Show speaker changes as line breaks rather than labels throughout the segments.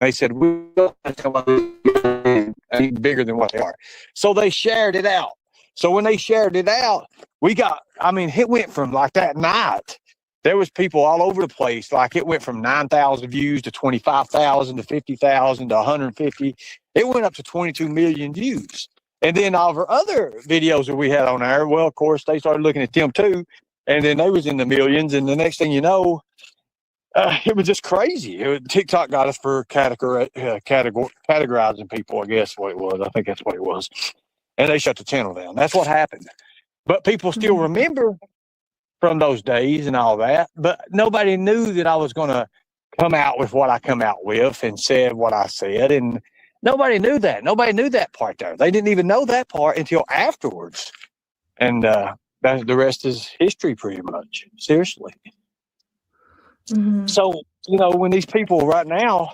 They said, we don't any bigger than what they are. So they shared it out. So when they shared it out, it went from like that night. There was people all over the place. Like it went from 9,000 views to 25,000 to 50,000 to 150. It went up to 22 million views. And then all of our other videos that we had on there, well, of course, they started looking at them too. And then they was in the millions. And the next thing you know, it was just crazy. TikTok got us for categorizing people, I guess what it was. I think that's what it was. And they shut the channel down. That's what happened. But people still remember from those days and all that. But nobody knew that I was going to come out with what I come out with and said what I said. And nobody knew that. Nobody knew that part there. They didn't even know that part until afterwards. And the rest is history pretty much. Seriously. Mm-hmm. So, when these people right now,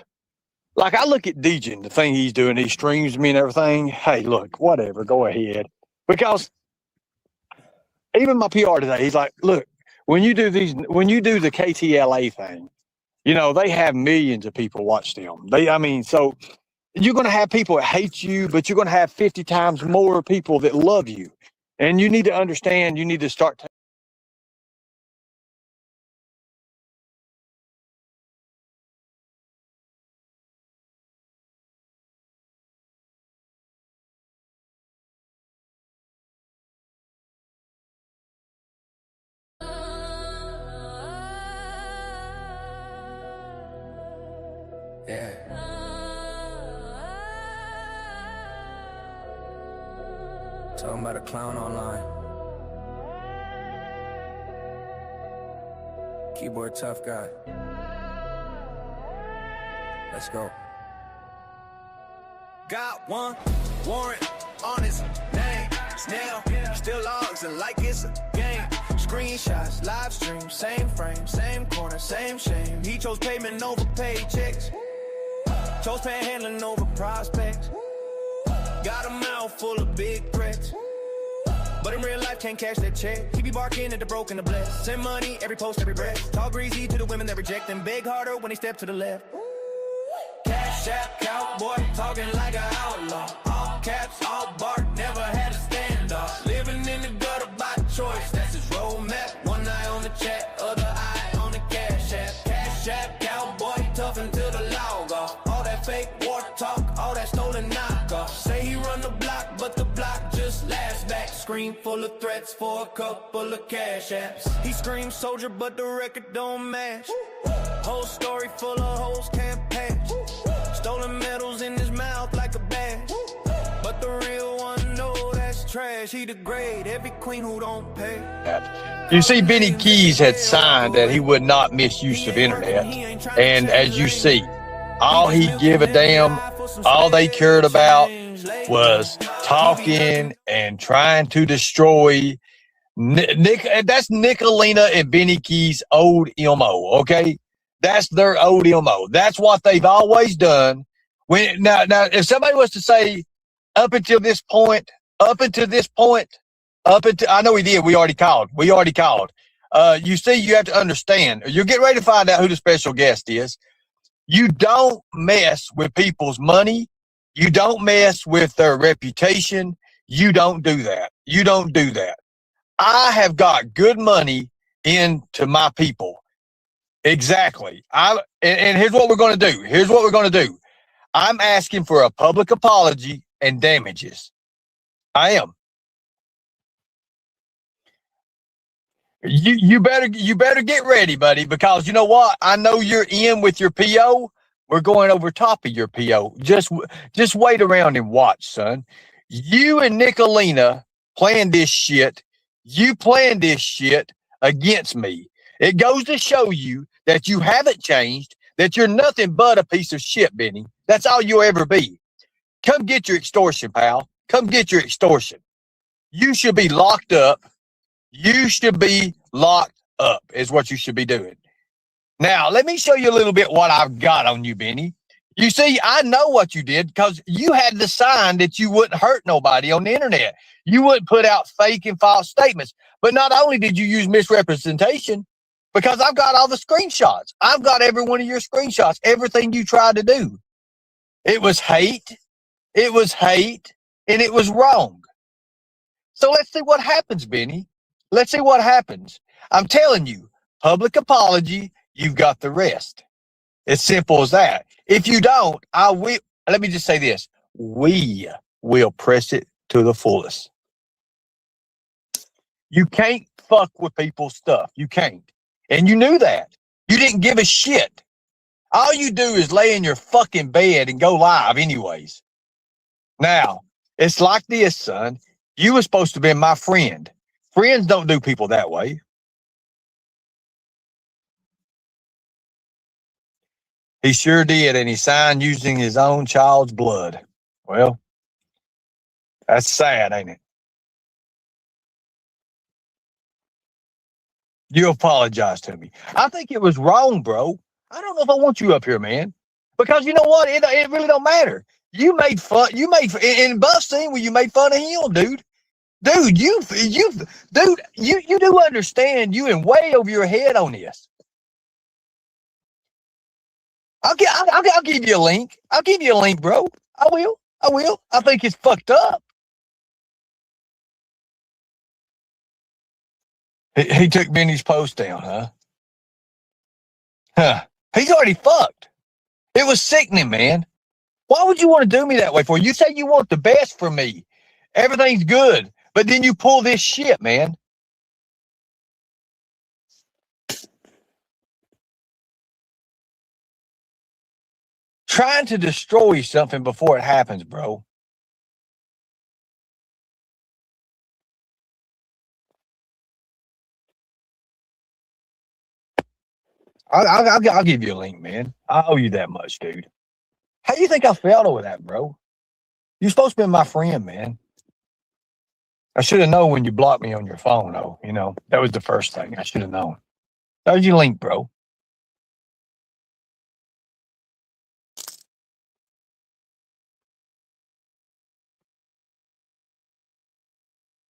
like I look at Dejan, the thing he's doing, he streams me and everything. Hey, look, whatever, go ahead. Because even my PR today, he's like, look, when you do the KTLA thing, they have millions of people watch them. So you're going to have people that hate you, but you're going to have 50 times more people that love you. And you need to understand, you need to start
Yeah. Talking about a clown online. Keyboard tough guy. Let's go. Got one warrant on his name. Snail, still logs and like it's a game. Screenshots, live stream, same frame, same corner, same shame. He chose payment over paychecks. Chose panhandling over prospects. Got a mouth full of big threats. But in real life can't cash that check. He be barking at the broken to bless. Send money, every post, every breath. Talk greasy to the women that reject them. Beg harder when they step to the left. Cash app cowboy, talking like an outlaw. All caps, all bark, never had a standoff. Living in the gutter by choice, that's his roadmap. One eye on the chat, other eye on the cash app. Cash app cowboy, tough until the log off. All that fake war talk, all that stolen knockoff. Say he run the block, but the block just laughs back. Screen full of threats for a couple of cash apps. He screams soldier, but the record don't match. Whole story full of hoes can't patch. Stolen medals in his mouth like a badge. But the real one, no, that's trash. He degrade every queen who don't pay.
You see, Benny Keys had signed that he would not misuse of internet. And as you see, all he give a damn, all they cared about was talking and trying to destroy that's Nicolina and Benny Keys' old MO, okay? That's their old MO. That's what they've always done. Now, if somebody was to say, up until this point, I know we did. We already called. You see, you have to understand. You're getting ready to find out who the special guest is. You don't mess with people's money. You don't mess with their reputation. You don't do that. I have got good money into my people. Exactly. And here's what we're going to do. I'm asking for a public apology and damages. I am. You better get ready, buddy, because you know what? I know you're in with your PO. We're going over top of your PO. Just wait around and watch, son. You and Nicolina planned this shit. You planned this shit against me. It goes to show you that you haven't changed, that you're nothing but a piece of shit, Benny. That's all you'll ever be. Come get your extortion, pal. Come get your extortion. You should be locked up. Is what you should be doing. Now, let me show you a little bit what I've got on you, Benny. You see, I know what you did because you had the sign that you wouldn't hurt nobody on the internet. You wouldn't put out fake and false statements. But not only did you use misrepresentation, because I've got all the screenshots. I've got every one of your screenshots, everything you tried to do. It was hate. It was hate, and it was wrong. So let's see what happens, Benny. Let's see what happens. I'm telling you, public apology, you've got the rest. It's simple as that. If you don't, I will. Let me just say this. We will press it to the fullest. You can't fuck with people's stuff. You can't. And you knew that. You didn't give a shit. All you do is lay in your fucking bed and go live anyways. Now, it's like this, son. You were supposed to be my friend. Friends don't do people that way. He sure did, and he signed using his own child's blood. Well, that's sad, ain't it? You apologize to me. I think it was wrong, bro. I don't know if I want you up here, man. Because you know what? It really don't matter. You made fun. You made in Buff scene where you made fun of him, dude. Dude, you do understand you in way over your head on this. I'll give you a link. I'll give you a link, bro. I will. I think it's fucked up. He took Benny's post down, huh? Huh. He's already fucked. It was sickening, man. Why would you want to do me that way for? You say you want the best for me. Everything's good. But then you pull this shit, man. Trying to destroy something before it happens, bro. I'll give you a link, man. I owe you that much, dude. How do you think I felt over that, bro? You're supposed to be my friend, man. I should have known when you blocked me on your phone, though. You know, that was the first thing. I should have known. That was your link, bro.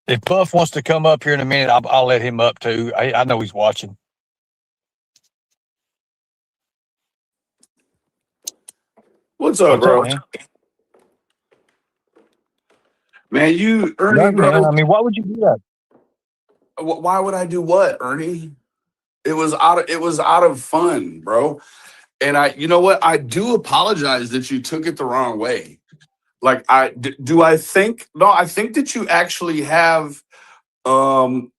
If Buff wants to come up here in a minute, I'll let him up too. I know he's watching.
What's up, bro?
Man?
Man, you, Ernie,
Yeah,
bro.
man. I mean, why would you do that?
Why would I do what, Ernie? It was out of fun, bro. And you know what? I do apologize that you took it the wrong way. Like, I think that you actually have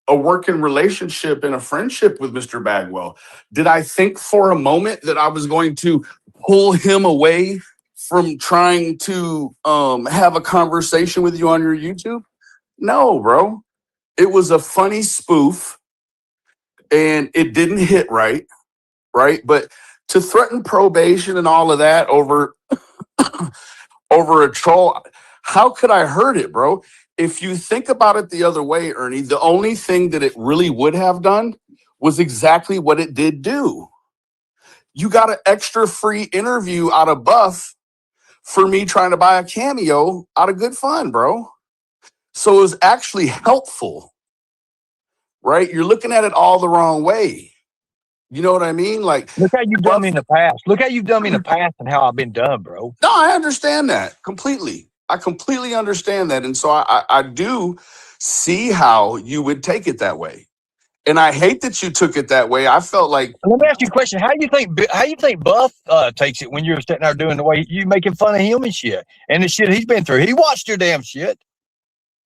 a working relationship and a friendship with Mr. Bagwell. Did I think for a moment that I was going to pull him away from trying to have a conversation with you on your YouTube? No, bro. It was a funny spoof and it didn't hit right? But to threaten probation and all of that over over a troll, how could I hurt it, bro? If you think about it the other way, Ernie, the only thing that it really would have done was exactly what it did do. You got an extra free interview out of Buff for me trying to buy a cameo out of Good Fun, bro. So it was actually helpful, right? You're looking at it all the wrong way. You know what I mean? Like,
look how you've done me in the past. Look how you've done me in the past and how I've been done, bro.
No, I understand that completely. I completely understand that. And so I do see how you would take it that way. And I hate that you took it that way. I felt like,
let me ask you a question. How do you think Buff takes it when you're sitting there doing the way you making fun of him and shit and the shit he's been through? He watched your damn shit.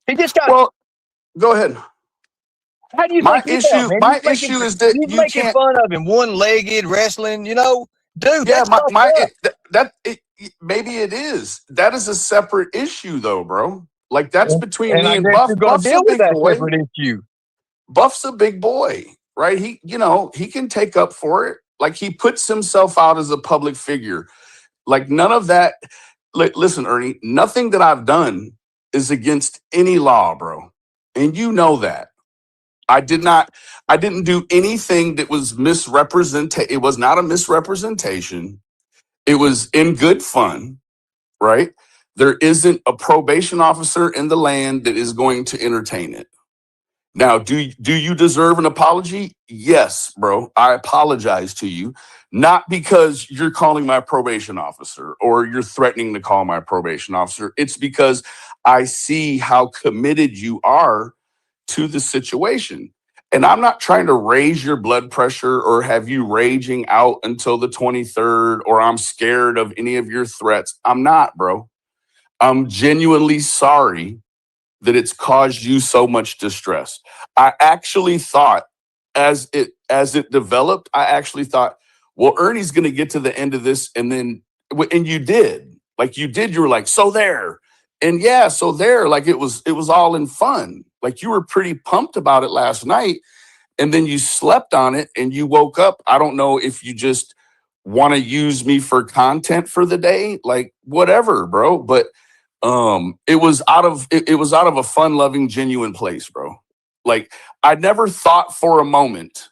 He just got.
well, go ahead.
How do you
My
think he felt, man?
my issue is that
you making
can't.
fun of him, one-legged wrestling, you know, dude.
Yeah,
that's
maybe it is. That is a separate issue, though, bro. Like, that's between
and
me
I
and
guess
Buff.
you're gonna
Buff's
deal
a
with
big
that
boy.
separate issue.
Buff's a big boy, right? He can take up for it. Like, he puts himself out as a public figure. Like, none of that. Listen, Ernie, nothing that I've done is against any law, bro. And you know that. I didn't do anything that was misrepresented. It was not a misrepresentation. It was in good fun, right? There isn't a probation officer in the land that is going to entertain it. Now, do you deserve an apology? Yes, bro. I apologize to you, not because you're calling my probation officer or you're threatening to call my probation officer. It's because I see how committed you are to the situation. And I'm not trying to raise your blood pressure or have you raging out until the 23rd, or I'm scared of any of your threats. I'm not, bro. I'm genuinely sorry that it's caused you so much distress. I actually thought as it developed, I actually thought, well, Ernie's going to get to the end of this, and you did. Like you did, you were like, so there. And yeah, so there, like it was all in fun. Like you were pretty pumped about it last night, and then you slept on it and you woke up. I don't know if you just want to use me for content for the day, like whatever, bro. But it was out of a fun loving, genuine place, bro. Like I never thought for a moment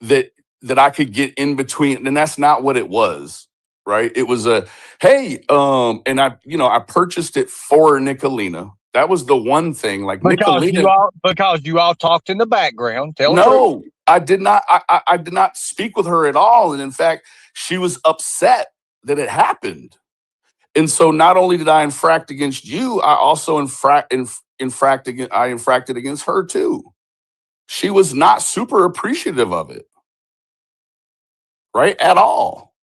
that I could get in between, and that's not what it was, right? It was a hey, and I purchased it for Nicolina. That was the one thing. Like Nicolina,
because you all talked in the background.
No, I did not. I did not speak with her at all, and in fact, she was upset that it happened. And so not only did I infract against you, I also infracted against her too. She was not super appreciative of it, right? At all.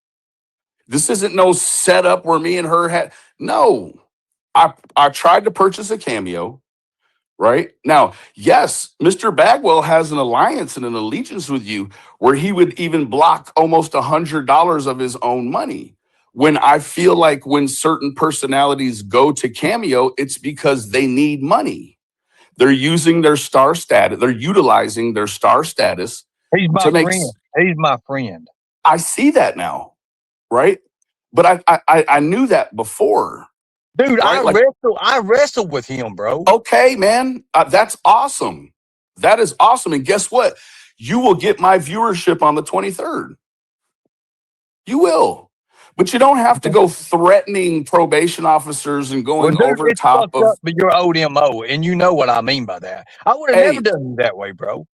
This isn't no setup where me and her had, no. I tried to purchase a Cameo, right? Now, yes, Mr. Bagwell has an alliance and an allegiance with you where he would even block almost $100 of his own money. When I feel like when certain personalities go to Cameo, it's because they need money. They're using their star status. They're utilizing their star status.
He's my friend. He's my friend.
I see that now, right? But I knew that before.
Dude, right? I wrestled with him, bro.
Okay, man. That's awesome. That is awesome. And guess what? You will get my viewership on the 23rd. You will. But you don't have to go threatening probation officers and going over top of
your old MO, and you know what I mean by that. I would have never done you that way, bro.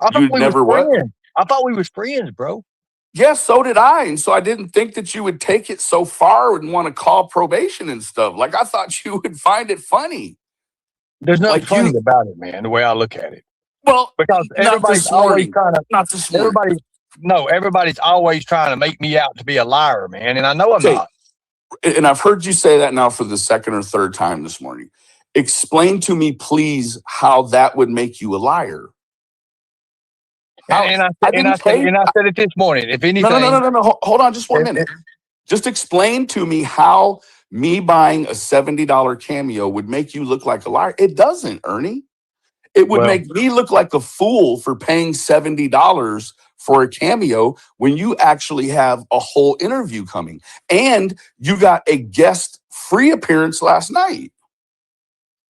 I thought we was friends, bro.
Yeah, so did I. And so I didn't think that you would take it so far and want to call probation and stuff. Like I thought you would find it funny.
There's nothing funny about it, man, the way I look at it.
Well,
because everybody's always trying to
not this morning.
Everybody's always trying to make me out to be a liar, man. And I know I'm not.
And I've heard you say that now for the second or third time this morning. Explain to me, please, how that would make you a liar.
And I said it this morning. If anything,
no. Hold on, just 1 minute. Just explain to me how me buying a $70 Cameo would make you look like a liar. It doesn't, Ernie. It would make me look like a fool for paying $70 for a Cameo when you actually have a whole interview coming. And you got a guest free appearance last night.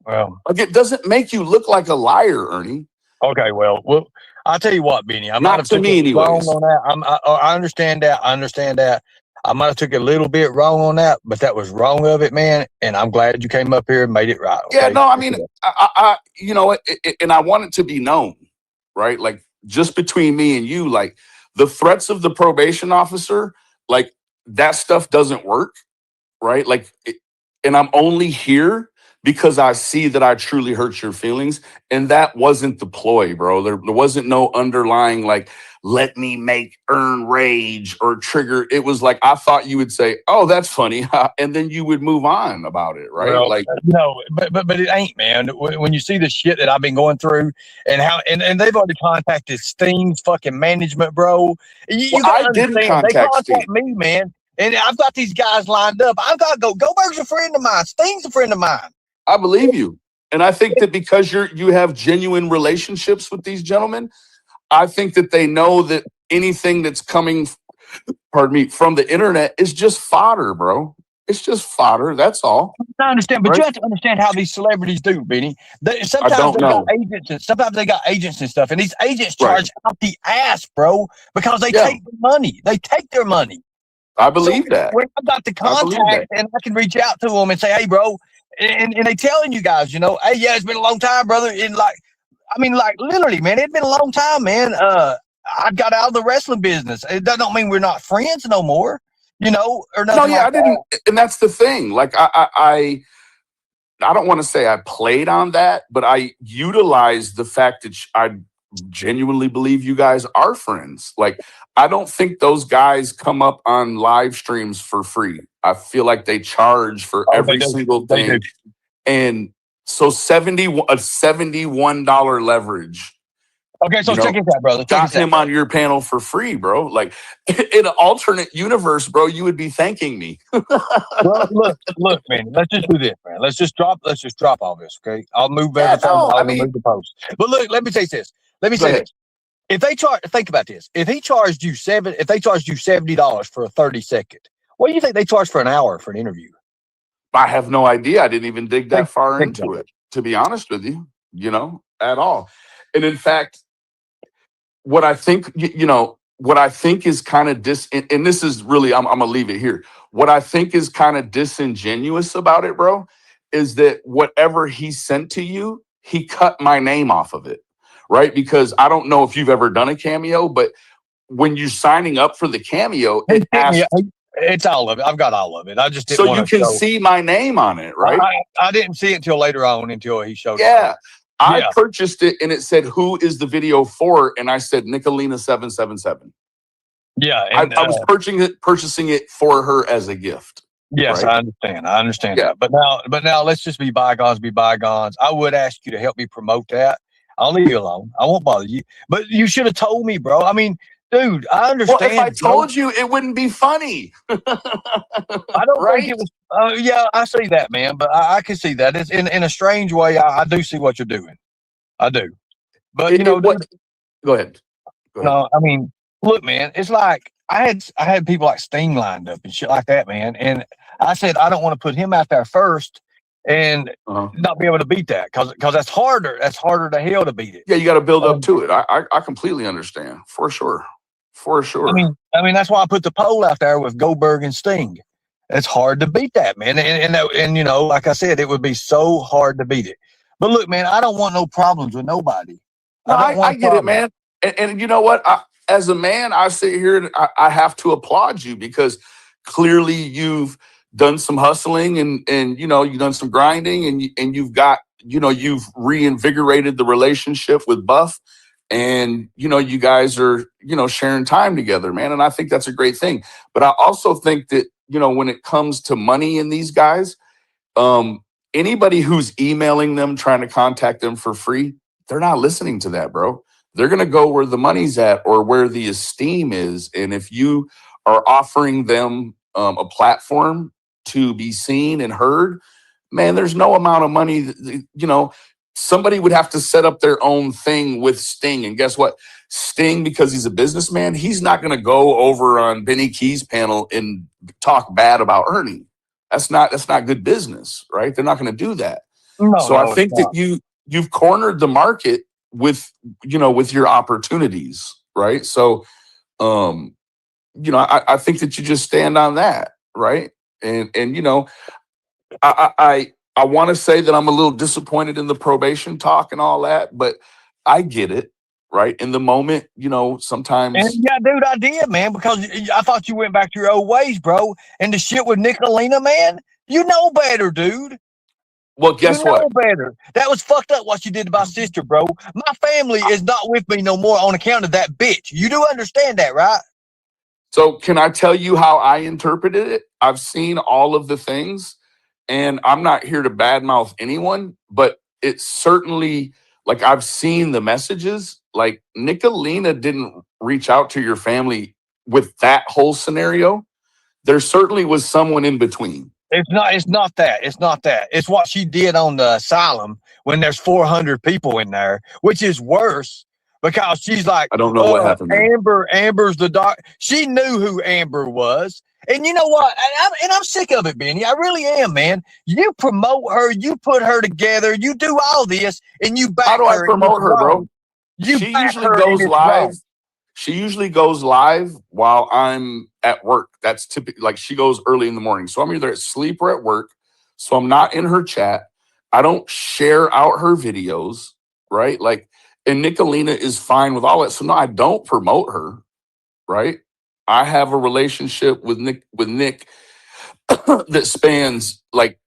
Well,
like it doesn't make you look like a liar, Ernie.
Okay, well, I'll tell you what, Benny.
Not to me, anyways.
Wrong on that. I understand that. I might have took it a little bit wrong on that, but that was wrong of it, man. And I'm glad you came up here and made it right. Okay?
Yeah, no, I mean, I and I want it to be known, right? Like just between me and you, like the threats of the probation officer, like that stuff doesn't work, right? Like, and I'm only here because I see that I truly hurt your feelings. And that wasn't the ploy, bro. There wasn't no underlying, like, let me make Ern rage or trigger. It was like, I thought you would say, oh, that's funny. And then you would move on about it, right?
Well,
like,
no, but it ain't, man. When you see the shit that I've been going through and how, and they've already contacted Sting's fucking management, bro.
I didn't contact
They contact me, man. And I've got these guys lined up. I've got to go. Goldberg's a friend of mine. Sting's a friend of mine.
I believe you. And I think that because you have genuine relationships with these gentlemen, I think that they know that anything that's coming, from the internet is just fodder, bro. It's just fodder. That's all.
I understand, but you have to understand how these celebrities do, Benny. Sometimes they got agents and stuff, and these agents charge out the ass, bro, because they take the money. They take their money.
I believe that.
When I got the contact and I can reach out to them and say, hey, bro, and they telling you guys, hey, yeah, it's been a long time, brother. And like, I mean, like literally, man, it'd been a long time, man. I got out of the wrestling business. It doesn't mean we're not friends no more, or
No,
nothing
yeah,
like
I didn't, and that's the thing. Like I don't want to say I played on that, but I utilized the fact that I genuinely believe you guys are friends. Like, I don't think those guys come up on live streams for free. I feel like they charge for
that.
every single
They do.
thing. And so a $71 leverage.
Okay, so
You know,
check this out, brother. Check
Got
this out.
him on your panel for free, bro. Like, in an alternate universe, bro, you would be thanking me.
Well, look, man. Let's just do this, man. Let's just drop all this, okay? I'll move
Yeah,
everything.
no, I
I'll
mean,
remove the post. But look, let me say this. Let me
go
say
ahead.
this. If they think about this. If they charged you $70 for a 30-second, what do you think they charge for an hour for an interview?
I have no idea. I didn't even dig that far
Think
into
about
it, to be honest with you, at all. And in fact, what I think, what I think is kind of and this is really, I'm going to leave it here. What I think is kind of disingenuous about it, bro, is that whatever he sent to you, he cut my name off of it, right? Because I don't know if you've ever done a Cameo, but when you're signing up for the Cameo, it asks.
It's all of it. I've got all of it. I just didn't
So
want
you
to
can
show.
see my name on it, right?
I didn't see it until later on, until he showed it.
Yeah. I
Yeah.
purchased it and it said, "Who is the video for?" And I said, "Nicolina 777."
Yeah.
I
And,
was purchasing it for her as a gift.
yes,
right?
I understand
Yeah.
that. But now let's just be bygones, be bygones. I would ask you to help me promote that. I'll leave you alone. I won't bother you. But you should have told me, bro. I mean, dude, I understand.
Well, if I
bro.
told you, it wouldn't be funny.
I don't
right?
think it was. Yeah, I see that, man. But I can see that. It's in a strange way. I do see what you're doing. I do. But
Go ahead. Go ahead.
no, I mean, look, man. It's like I had people like Sting lined up and shit like that, man. And I said I don't want to put him out there first and not be able to beat that because that's harder. That's harder to hell to beat it.
Yeah, you got to build up to it. I completely understand, for sure. I
mean that's why I put the poll out there with Goldberg and Sting. It's hard to beat that, man. And like I said, it would be so hard to beat it. But look, man, I don't want no problems with nobody.
No, I get it, man. And you know what? As a man, I sit here and I have to applaud you because clearly you've done some hustling and you've done some grinding and you've got, you've reinvigorated the relationship with Buff and, you guys are, sharing time together, man. And I think that's a great thing. But I also think that, when it comes to money in these guys, anybody who's emailing them, trying to contact them for free, they're not listening to that, bro. They're going to go where the money's at or where the esteem is. And if you are offering them a platform to be seen and heard, man, there's no amount of money, somebody would have to set up their own thing with Sting. And guess what? Sting, because he's a businessman, he's not going to go over on Benny Key's panel and talk bad about Ernie. That's not good business, right? They're not going to do that. I think that you've cornered the market with your opportunities, right? So, I think that you just stand on that, right? And I want to say that I'm a little disappointed in the probation talk and all that, but I get it, right? In the moment, sometimes.
And yeah, dude, I did, man, because I thought you went back to your old ways, bro. And the shit with Nicolina, man, you know better, dude.
Well, guess what?
You know better. That was fucked up what you did to my sister, bro. My family is not with me no more on account of that bitch. You do understand that, right?
So can I tell you how I interpreted it? I've seen all of the things, and I'm not here to badmouth anyone, but it's certainly like I've seen the messages. Like Nicolina didn't reach out to your family with that whole scenario. There certainly was someone in between.
It's not that. It's what she did on the asylum when there's 400 people in there, which is worse because she's like,
I don't know what happened there.
Amber's the doc. She knew who Amber was. And you know what? I'm sick of it, Benny. I really am, man. You promote her, you put her together, you do all this, and you back her.
How do I promote her, bro?
She
usually goes live. She usually goes live while I'm at work. That's typically like she goes early in the morning. So I'm either asleep or at work. So I'm not in her chat. I don't share out her videos, right? Like And Nicolina is fine with all that. So no, I don't promote her, right? I have a relationship with Nick that spans like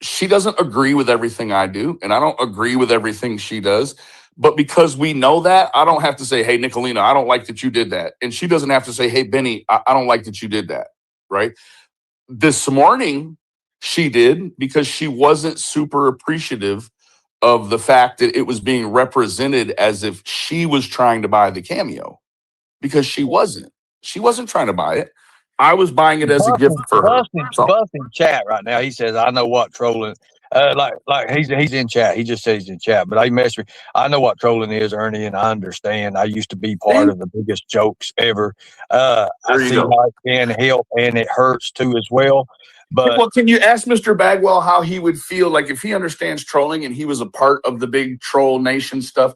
she doesn't agree with everything I do, and I don't agree with everything she does. But because we know that, I don't have to say, hey, Nicolina, I don't like that you did that. And she doesn't have to say, hey, Benny, I don't like that you did that. Right. This morning, she did because she wasn't super appreciative of the fact that it was being represented as if she was trying to buy the cameo, because she wasn't. She wasn't trying to buy it. I was buying it as a gift for her. So,
Busting chat right now. He says, I know what trolling. Like he's in chat. He just says he's in chat, but he messaged me. I know what trolling is, Ernie, and I understand. I used to be part of the biggest jokes ever. I see how it can help, and it hurts too as well. But
well, can you ask Mr. Bagwell how he would feel like if he understands trolling and he was a part of the big troll nation stuff?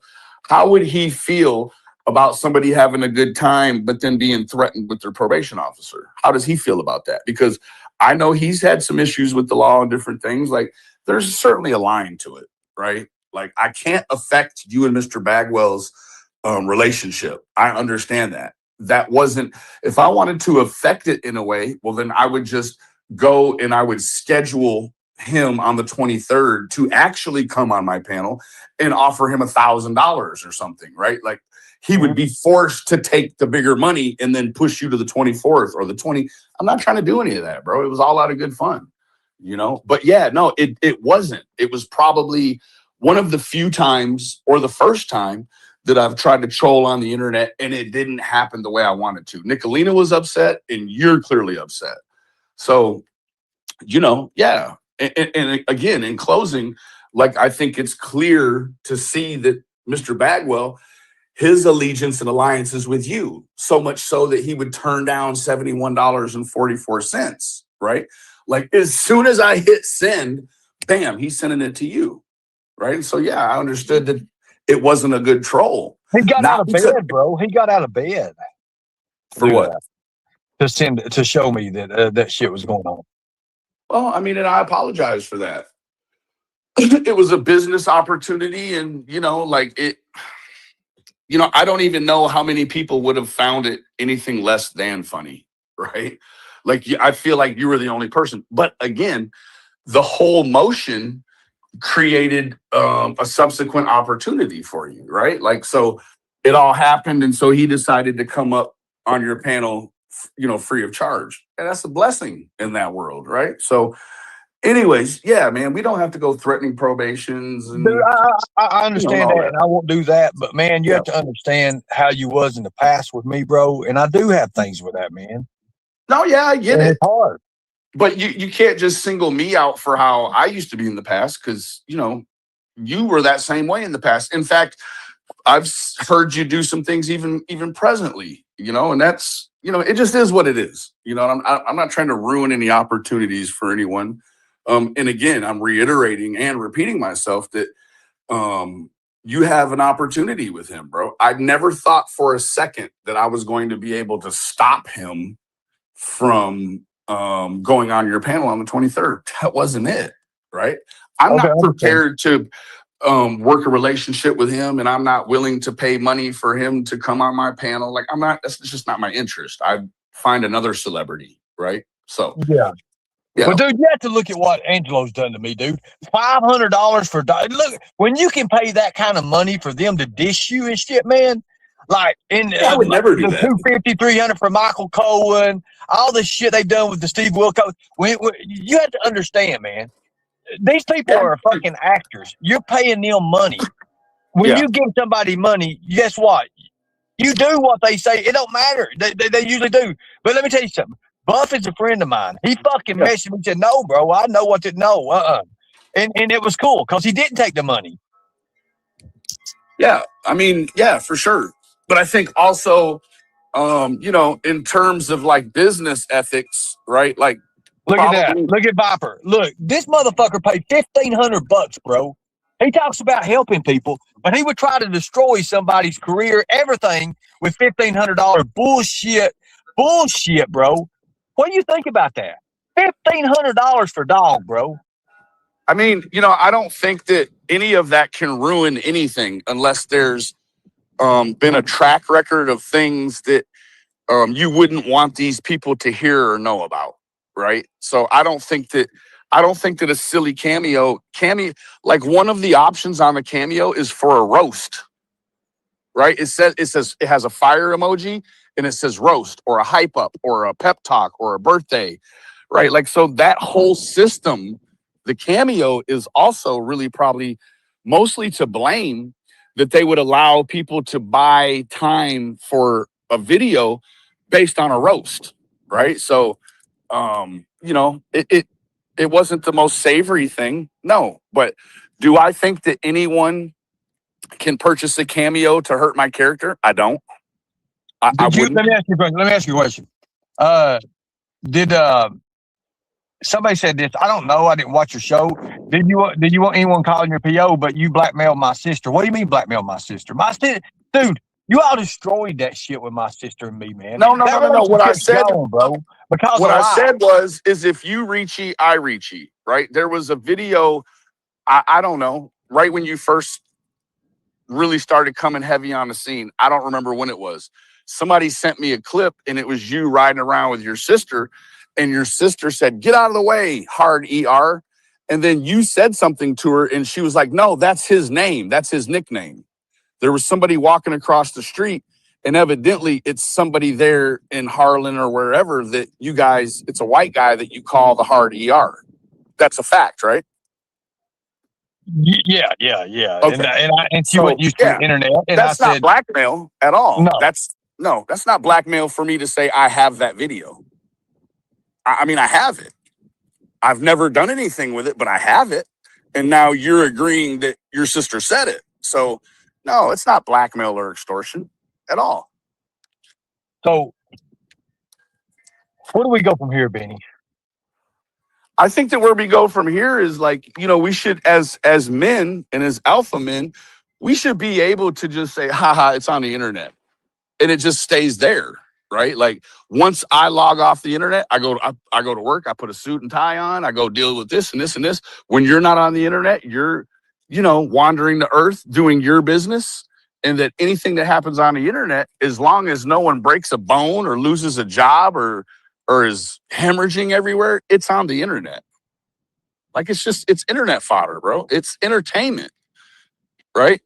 How would he feel about somebody having a good time but then being threatened with their probation officer? How does he feel about that? Because I know he's had some issues with the law and different things. Like, there's certainly a line to it, right? Like, I can't affect you and Mr. Bagwell's relationship. I understand that. That wasn't, if I wanted to affect it in a way, well, then I would just go and I would schedule him on the 23rd to actually come on my panel and offer him $1,000 or something, right? Like, he would be forced to take the bigger money and then push you to the 24th or the 20. I'm not trying to do any of that, bro. It was all out of good fun, you know? But yeah, no, it wasn't. It was probably one of the few times, or the first time, that I've tried to troll on the internet and it didn't happen the way I wanted to. Nicolina was upset and you're clearly upset. So, you know, yeah. And again, in closing, like, I think it's clear to see that Mr. Bagwell, his allegiance and alliance is with you, so much so that he would turn down $71.44, right? Like, as soon as I hit send, bam, he's sending it to you, right? So yeah, I understood that it wasn't a good troll.
He got out of bed, bro. He got out of bed.
For what?
To show me that that shit was going on.
Well, I mean, and I apologize for that. It was a business opportunity, and you know, like it. You know, I don't even know how many people would have found it anything less than funny, right? Like, I feel like you were the only person. But again, the whole motion created a subsequent opportunity for you, right? Like, so it all happened, and so he decided to come up on your panel, you know, free of charge. And that's a blessing in that world, right? So anyways, yeah, man, we don't have to go threatening probations. And,
dude, I understand that, and I won't do that. But man, you have to understand how you was in the past with me, bro. And I do have things with that, man.
No, yeah, I get it.
It's hard.
But you can't just single me out for how I used to be in the past, because, you know, you were that same way in the past. In fact, I've heard you do some things even presently, you know, and that's, you know, it just is what it is. You know, I'm not trying to ruin any opportunities for anyone. And again, I'm reiterating and repeating myself that you have an opportunity with him, bro. I never thought for a second that I was going to be able to stop him from going on your panel on the 23rd. That wasn't it, right? I'm not prepared to work a relationship with him, and I'm not willing to pay money for him to come on my panel. Like, that's just not my interest. I'd find another celebrity, right? So
yeah. Well, dude, you have to look at what Angelo's done to me, dude. $500 for look, when you can pay that kind of money for them to dish you and shit, man. Like,
I would never do that.
$250, $300 for Michael Cohen, all this shit they've done with the Steve Wilkos. You have to understand, man. These people are fucking actors. You're paying them money. When you give somebody money, guess what? You do what they say. It don't matter. They usually do. But let me tell you something. Buff is a friend of mine. He fucking messaged me and said, no, bro, I know what to know. And it was cool because he didn't take the money.
Yeah, I mean, yeah, for sure. But I think also, you know, in terms of like business ethics, right? Like,
look at that. Look at Viper. Look, this motherfucker paid $1,500, bro. He talks about helping people, but he would try to destroy somebody's career, everything with $1,500 bullshit, bro. What do you think about that? $1,500 for dog, bro.
I mean, you know, I don't think that any of that can ruin anything unless there's been a track record of things that you wouldn't want these people to hear or know about, right? So I don't think that a silly cameo, like one of the options on the cameo is for a roast, right? It says it has a fire emoji and it says roast or a hype up or a pep talk or a birthday, right? Like, so that whole system, the cameo is also really probably mostly to blame that they would allow people to buy time for a video based on a roast, right? So, it wasn't the most savory thing, no. But do I think that anyone can purchase a cameo to hurt my character? I don't. I wouldn't.
Let me ask you a question. Did somebody said this? I don't know. I didn't watch your show. Did you want anyone calling your PO? But you blackmailed my sister. What do you mean blackmail my sister? Dude, you all destroyed that shit with my sister and me, man.
No. What I said,
bro. Because
what I said is if you reachy, I reachy, right? There was a video. I don't know. Right when you first really started coming heavy on the scene, I don't remember when it was. Somebody sent me a clip and it was you riding around with your sister, and your sister said, "Get out of the way, hard ER." And then you said something to her and she was like, "No, that's his name. That's his nickname." There was somebody walking across the street and evidently it's somebody there in Harlan or wherever that you guys, it's a white guy that you call the hard ER. That's a fact, right?
Yeah.
Okay.
And she went used to the internet. And
that's not blackmail at all.
No.
That's not blackmail for me to say I have that video. I mean, I have it. I've never done anything with it, but I have it. And now you're agreeing that your sister said it. So no, it's not blackmail or extortion at all.
So where do we go from here, Benny?
I think that where we go from here is like, we should, as men and as alpha men, we should be able to just say, haha, it's on the internet. And it just stays there, right? Like once I log off the internet, I go to work, I put a suit and tie on, I go deal with this and this and this. When you're not on the internet, you're, wandering the earth, doing your business. And that anything that happens on the internet, as long as no one breaks a bone or loses a job or is hemorrhaging everywhere, it's on the internet. Like it's internet fodder, bro. It's entertainment, right?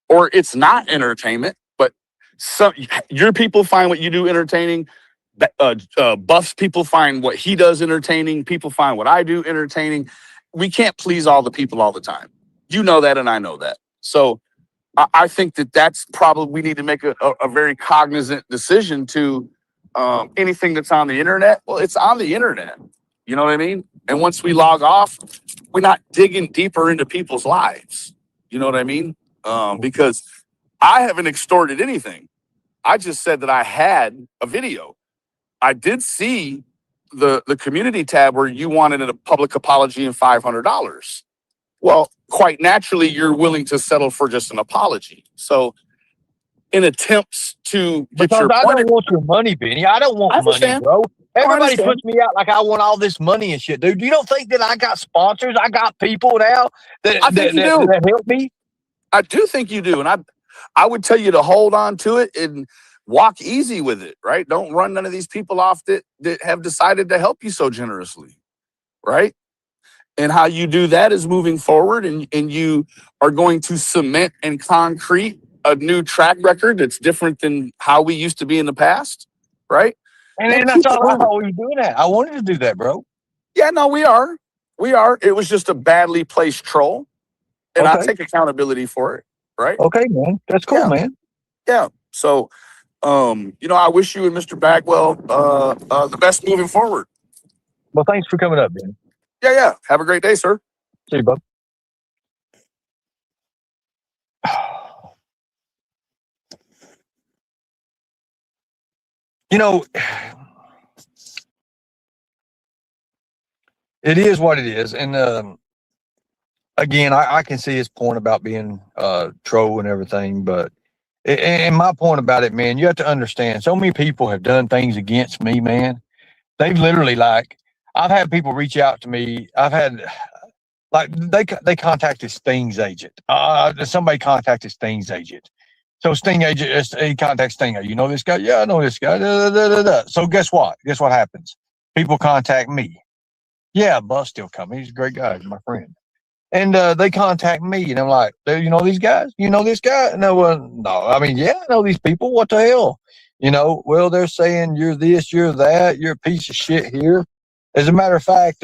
Or it's not entertainment, but your people find what you do entertaining. Buff's people find what he does entertaining. People find what I do entertaining. We can't please all the people all the time. You know that, and I know that. So I think that's probably, we need to make a very cognizant decision to anything that's on the internet. Well, it's on the internet. You know what I mean? And once we log off, we're not digging deeper into people's lives. You know what I mean? Because I haven't extorted anything. I just said that I had a video. I did see the community tab where you wanted a public apology and $500. Well, quite naturally, you're willing to settle for just an apology. So in attempts to get
because
your
I
point,
don't want your money, Benny. I don't want money, bro. Everybody puts me out like I want all this money and shit, dude. You don't think that I got sponsors? I got people now that help me.
I do think you do, and I would tell you to hold on to it and walk easy with it, right? Don't run none of these people off that have decided to help you so generously, right? And how you do that is moving forward, and you are going to cement and concrete a new track record that's different than how we used to be in the past, right?
And that's all I thought we were doing that. I wanted to do that, bro.
Yeah, no, we are. It was just a badly placed troll, and I take accountability for it, right?
Okay, man. That's cool, man.
Yeah. So, I wish you and Mr. Bagwell the best moving forward.
Well, thanks for coming up, man.
Yeah. Have a great day, sir.
See you, bud. It is what it is. And again, I can see his point about being troll and everything, but and my point about it, man, you have to understand, so many people have done things against me, man. They've literally, I've had people reach out to me. Like they contacted Sting's agent. Somebody contacted Sting's agent. So Sting agent, he contacts Sting. You know this guy? Yeah, I know this guy. Da, da, da, da. So guess what? Guess what happens? People contact me. Yeah, Buff's still coming. He's a great guy. He's my friend. And they contact me, and I'm like, you know these guys? You know this guy? No, no. I mean, yeah, I know these people. What the hell? You know, well, they're saying you're this, you're that, you're a piece of shit here. As a matter of fact,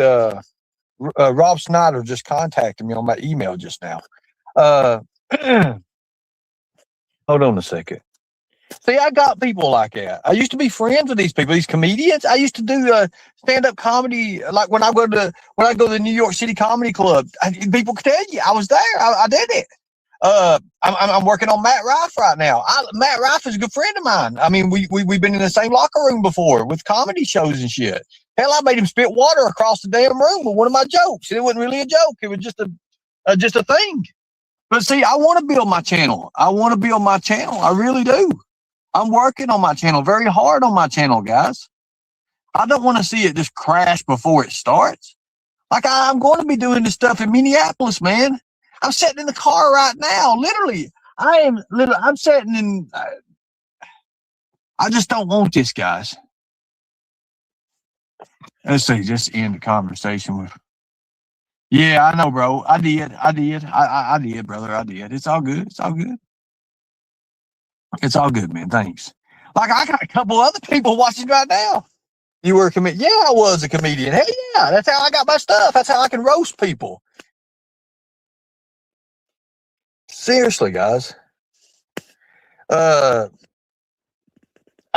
Rob Snyder just contacted me on my email just now. Hold on a second. See, I got people like that. I used to be friends with these people, these comedians. I used to do stand-up comedy, like when I go to the New York City Comedy Club. People could tell you I was there. I did it. I'm working on Matt Rife right now. Matt Rife is a good friend of mine. I mean, we've been in the same locker room before with comedy shows and shit. Hell, I made him spit water across the damn room with one of my jokes. It wasn't really a joke. It was just a thing. But see, I want to build my channel. I really do. I'm working on my channel, very hard on my channel, guys. I don't want to see it just crash before it starts. Like I'm going to be doing this stuff in Minneapolis, man. I'm sitting in the car right now. Literally, I'm sitting in. I just don't want this, guys. Let's see, just end the conversation with. Yeah, I know, bro. I did, brother. I did. It's all good. It's all good, man. Thanks. Like I got a couple other people watching right now. You were a comedian? Yeah, I was a comedian. Hell yeah, that's how I got my stuff. That's how I can roast people. Seriously, guys. I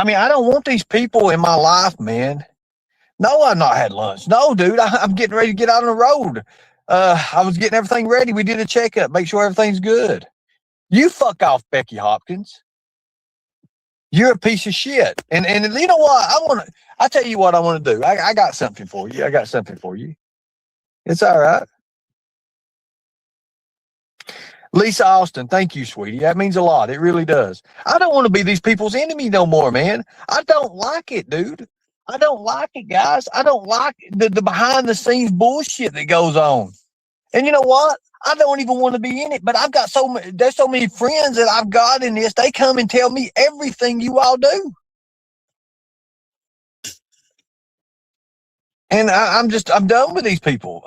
mean, I don't want these people in my life, man. No, I've not had lunch. No, dude, I'm getting ready to get out on the road. I was getting everything ready. We did a checkup, make sure everything's good. You fuck off, Becky Hopkins. You're a piece of shit. And you know what? I tell you what I want to do. I got something for you. It's all right. Lisa Austin, thank you, sweetie. That means a lot. It really does. I don't want to be these people's enemy no more, man. I don't like it, dude. I don't like it, guys. I don't like the behind the scenes bullshit that goes on. And you know what? I don't even want to be in it, but I've got there's so many friends that I've got in this. They come and tell me everything you all do. And I'm done with these people.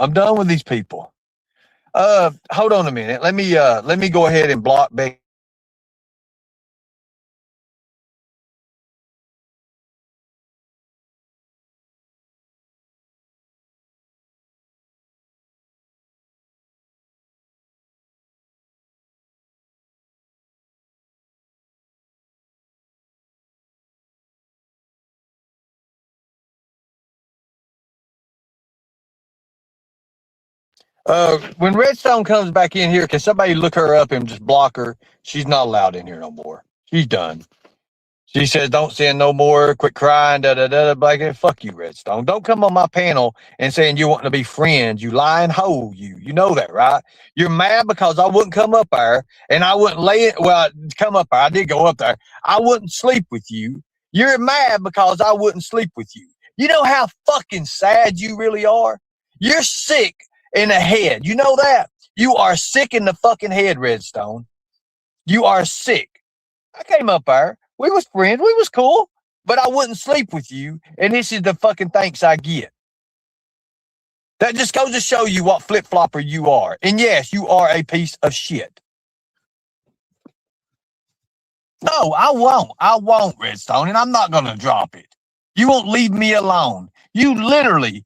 Hold on a minute. Let me go ahead and block Becky. When Redstone comes back in here, can somebody look her up and just block her? She's not allowed in here no more. She's done. She says, don't send no more, quit crying, da-da-da-da. Fuck you, Redstone. Don't come on my panel and saying you want to be friends, you lying hoe, you know that, right? You're mad because I wouldn't come up there, and I wouldn't come up there. I did go up there. I wouldn't sleep with you. You're mad because I wouldn't sleep with you. You know how fucking sad you really are? You're sick in the head. You know that? You are sick in the fucking head, Redstone. You are sick. I came up there. We was friends. We was cool. But I wouldn't sleep with you. And this is the fucking thanks I get. That just goes to show you what flip-flopper you are. And yes, you are a piece of shit. No, I won't. I won't, Redstone. And I'm not going to drop it. You won't leave me alone. You literally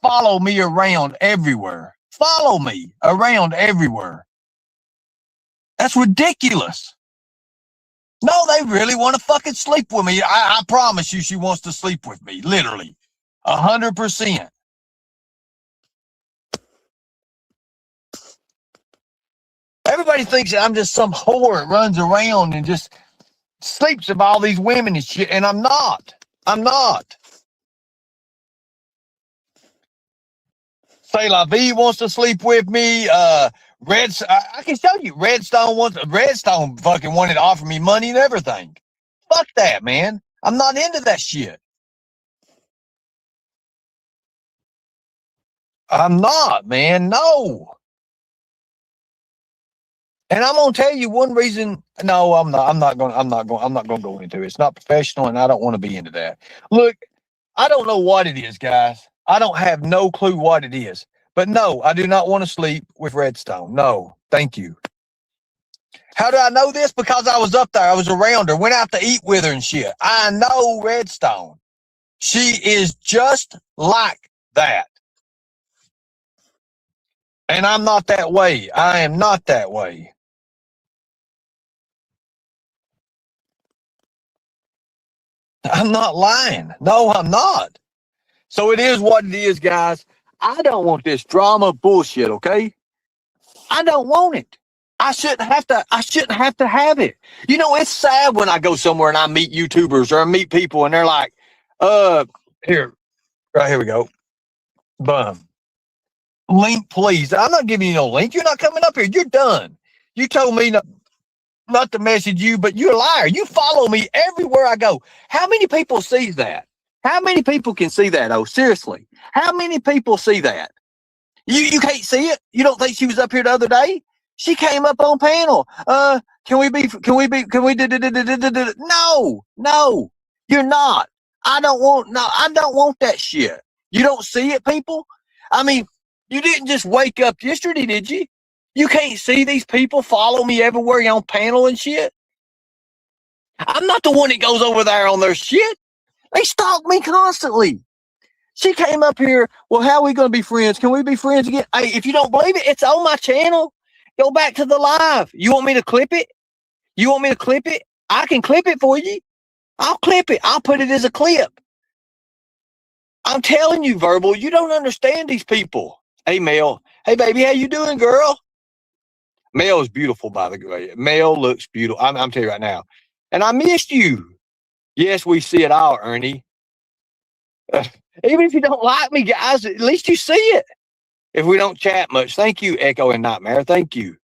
follow me around everywhere. Follow me around everywhere. That's ridiculous. No, they really want to fucking sleep with me. I promise you she wants to sleep with me. Literally. 100%. Everybody thinks that I'm just some whore that runs around and just sleeps with all these women and shit. And I'm not. I'm not. Say La Vie wants to sleep with me. I can show you. Redstone fucking wanted to offer me money and everything. Fuck that, man. I'm not into that shit. I'm not, man. No. And I'm gonna tell you one reason. No, I'm not. I'm not going to go into it. It's not professional, and I don't want to be into that. Look, I don't know what it is, guys. I don't have no clue what it is. But no, I do not want to sleep with Redstone. No, thank you. How do I know this? Because I was up there. I was around her. Went out to eat with her and shit. I know Redstone. She is just like that. And I'm not that way. I am not that way. I'm not lying. No, I'm not. So it is what it is, guys. I don't want this drama bullshit, okay? I don't want it. I shouldn't have to have it. You know, it's sad when I go somewhere and I meet YouTubers or I meet people and they're like, here, right here we go. Bum. Link, please. I'm not giving you no link. You're not coming up here. You're done. You told me not to message you, but you're a liar. You follow me everywhere I go. How many people see that? How many people can see that? Oh, seriously. How many people see that? You can't see it? You don't think she was up here the other day? She came up on panel. Can we no, you're not. I don't want that shit. You don't see it, people? I mean, you didn't just wake up yesterday, did you? You can't see these people follow me everywhere on panel and shit? I'm not the one that goes over there on their shit. They stalk me constantly. She came up here. Well, how are we going to be friends? Can we be friends again? Hey, if you don't believe it, it's on my channel. Go back to the live. You want me to clip it? You want me to clip it? I can clip it for you. I'll clip it. I'll put it as a clip. I'm telling you, Verbal, you don't understand these people. Hey, Mel. Hey, baby, how you doing, girl? Mel is beautiful, by the way. Mel looks beautiful. I'm telling you right now. And I missed you. Yes, we see it all, Ernie. Even if you don't like me, guys, at least you see it. If we don't chat much. Thank you, Echo and Nightmare. Thank you.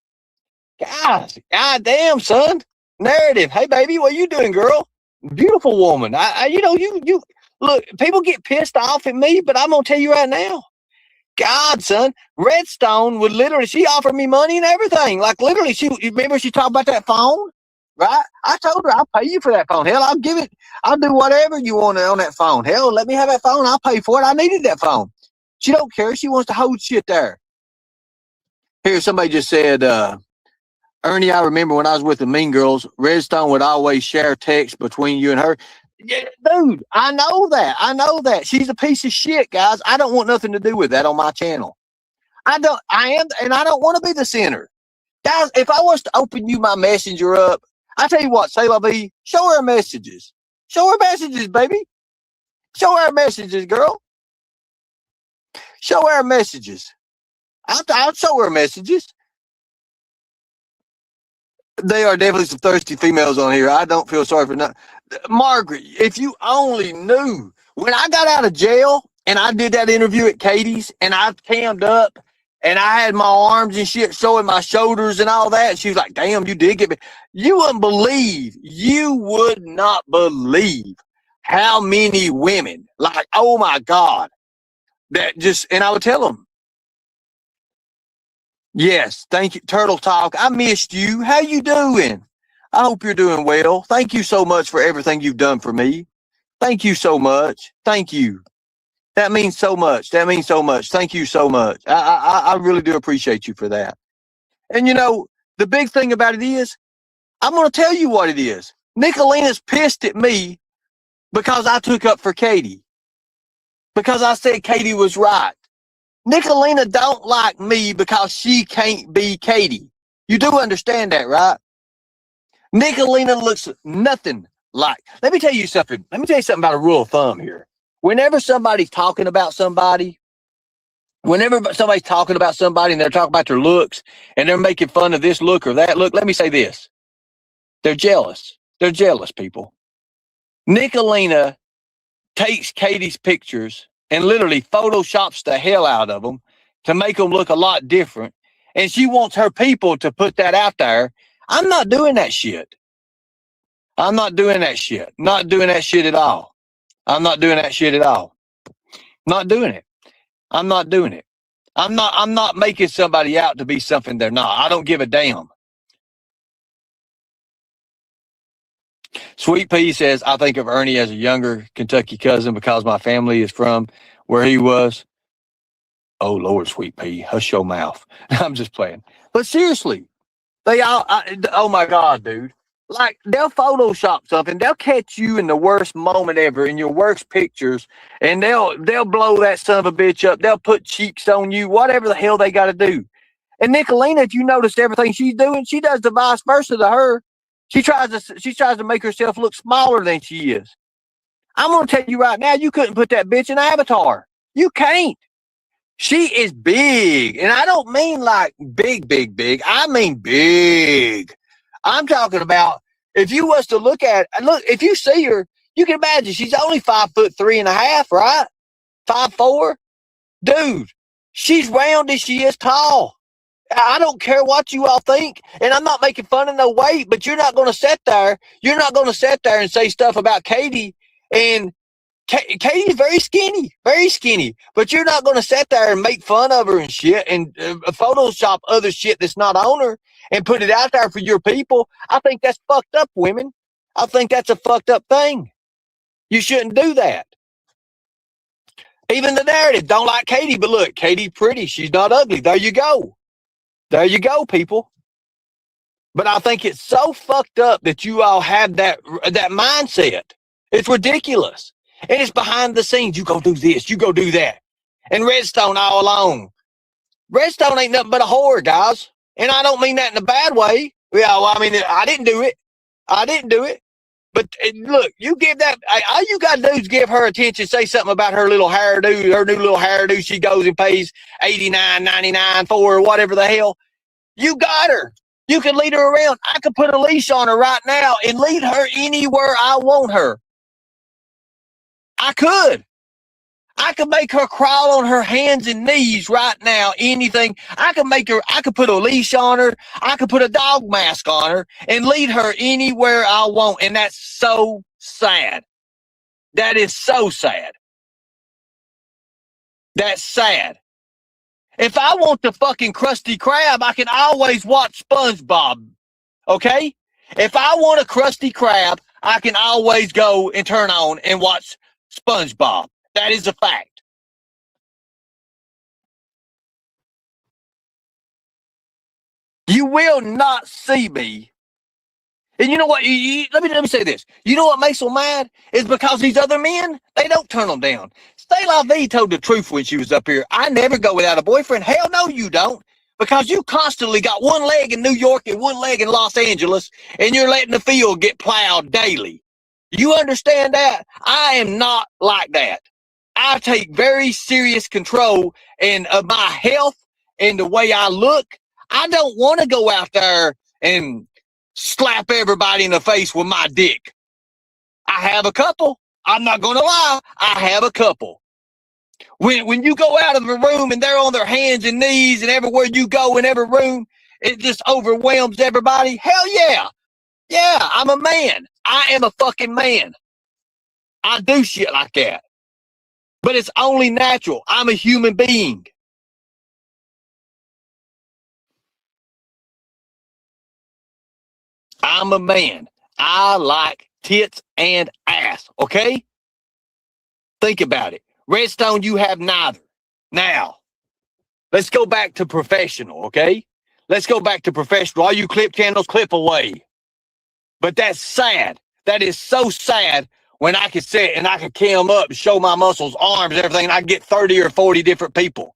Guys, goddamn, son. Narrative. Hey, baby, what you doing, girl? Beautiful woman. You look, people get pissed off at me, but I'm going to tell you right now. God, son, Redstone would literally, she offered me money and everything. Like, literally, remember she talked about that phone? Right? I told her, I'll pay you for that phone. Hell, I'll do whatever you want on that phone. Hell, let me have that phone. I'll pay for it. I needed that phone. She don't care. She wants to hold shit there. Here, somebody just said, Ernie, I remember when I was with the Mean Girls, Redstone would always share text between you and her. Yeah, dude, I know that. She's a piece of shit, guys. I don't want nothing to do with that on my channel. And I don't want to be the center. Guys, if I was to open you my messenger up, I tell you what, say la vie, show her messages. Show her messages, baby. Show her messages, girl. Show her messages. I'll show her messages. They are definitely some thirsty females on here. I don't feel sorry for nothing. Margaret, if you only knew, when I got out of jail and I did that interview at Katie's and I cammed up and I had my arms and shit showing my shoulders and all that, and she was like, damn, you did get me. You would not believe how many women, like, oh my God, that just, and I would tell them, yes, thank you, Turtle Talk. I missed you. How you doing? I hope you're doing well. Thank you so much for everything you've done for me. Thank you so much. Thank you. That means so much. Thank you so much. I really do appreciate you for that. And you know, the big thing about it is, I'm going to tell you what it is. Nicolina's pissed at me because I took up for Katie. Because I said Katie was right. Nicolina don't like me because she can't be Katie. You do understand that, right? Nicolina looks nothing like. Let me tell you something about a rule of thumb here. Whenever somebody's talking about somebody and they're talking about their looks and they're making fun of this look or that look, let me say this. They're jealous. They're jealous, people. Nicolina takes Katie's pictures and literally photoshops the hell out of them to make them look a lot different. And she wants her people to put that out there. I'm not doing that shit. Not doing that shit at all. I'm not doing that shit at all. Not doing it. I'm not doing it. I'm not making somebody out to be something they're not. I don't give a damn. Sweet Pea says, I think of Ernie as a younger Kentucky cousin because my family is from where he was. Oh, Lord, Sweet Pea, hush your mouth. I'm just playing. But seriously, oh my God, dude. Like, they'll Photoshop something. They'll catch you in the worst moment ever, in your worst pictures, and they'll blow that son of a bitch up. They'll put cheeks on you, whatever the hell they got to do. And Nicolina, if you noticed everything she's doing, she does the vice versa to her. She tries to make herself look smaller than she is. I'm going to tell you right now, you couldn't put that bitch in Avatar. You can't. She is big. And I don't mean like big, big, big. I mean big. I'm talking about if you was to look, if you see her, you can imagine she's only 5'3.5", right? 5'4". Dude, she's round as she is tall. I don't care what you all think, and I'm not making fun of no weight, but you're not going to sit there. You're not going to sit there and say stuff about Katie. And Katie's very skinny, but you're not going to sit there and make fun of her and shit and Photoshop other shit that's not on her and put it out there for your people. I think that's fucked up, women. I think that's a fucked up thing. You shouldn't do that. Even the narrative don't like Katie, but look, Katie's pretty. She's not ugly. There you go. There you go, people. But I think it's so fucked up that you all have that mindset. It's ridiculous. And it's behind the scenes. You go do this. You go do that. And Redstone all alone. Redstone ain't nothing but a whore, guys. And I don't mean that in a bad way. Yeah, well, I mean, I didn't do it. But look, you give that, all you got to do is give her attention, say something about her little hairdo, her new little hairdo she goes and pays $89.99 for, or whatever the hell. You got her. You can lead her around. I could put a leash on her right now and lead her anywhere I want her. I could make her crawl on her hands and knees right now, anything. I could put a leash on her. I could put a dog mask on her and lead her anywhere I want. And that's so sad. That is so sad. That's sad. If I want the fucking Krusty Krab, I can always watch SpongeBob. Okay? If I want a Krusty Krab, I can always go and turn on and watch SpongeBob. That is a fact. You will not see me. And you know what? Let me say this. You know what makes them mad? Is because these other men, they don't turn them down. Stay La Vie told the truth when she was up here. I never go without a boyfriend. Hell no, you don't. Because you constantly got one leg in New York and one leg in Los Angeles, and you're letting the field get plowed daily. You understand that? I am not like that. I take very serious control of my health and the way I look. I don't want to go out there and slap everybody in the face with my dick. I have a couple. I'm not going to lie. I have a couple. When you go out of the room and they're on their hands and knees and everywhere you go in every room, it just overwhelms everybody. Hell yeah. Yeah, I'm a man. I am a fucking man. I do shit like that. But it's only natural. I'm a human being. I'm a man. I like tits and ass, okay? Think about it. Redstone, you have neither. Now, let's go back to professional, okay? Let's go back to professional. All you clip channels, clip away. But that's sad. That is so sad when I could sit and I could cam up and show my muscles, arms, everything, and I get 30 or 40 different people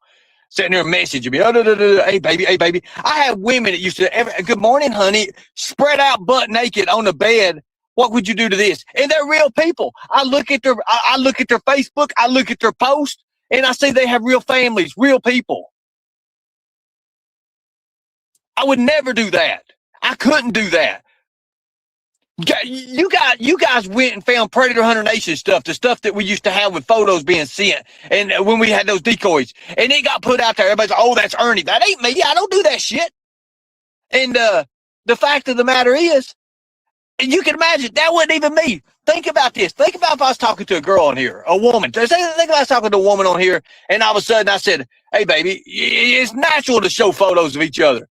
sitting there messaging me, hey, baby. I have women that used to, good morning, honey, spread out butt naked on the bed. What would you do to this? And they're real people. I look at their Facebook, I look at their post, and I see they have real families, real people. I would never do that. I couldn't do that. You guys went and found Predator Hunter Nation stuff, the stuff that we used to have with photos being sent, and when we had those decoys, and it got put out there. Everybody's like, oh, that's Ernie. That ain't me. I don't do that shit. And the fact of the matter is, And you can imagine that wasn't even me. Think about this. Think about if I was talking to a girl on here, a woman. Think if I was talking to a woman on here, and all of a sudden I said, "Hey, baby, it's natural to show photos of each other."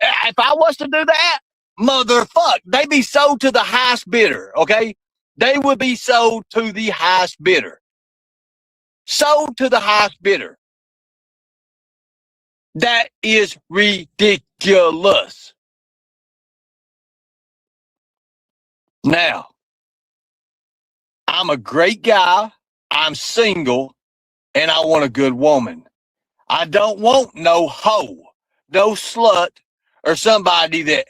If I was to do that, motherfuck, they'd be sold to the highest bidder. Okay, they would be sold to the highest bidder. Sold to the highest bidder. That is ridiculous. Now, I'm a great guy. I'm single, and I want a good woman. I don't want no hoe, no slut, or somebody that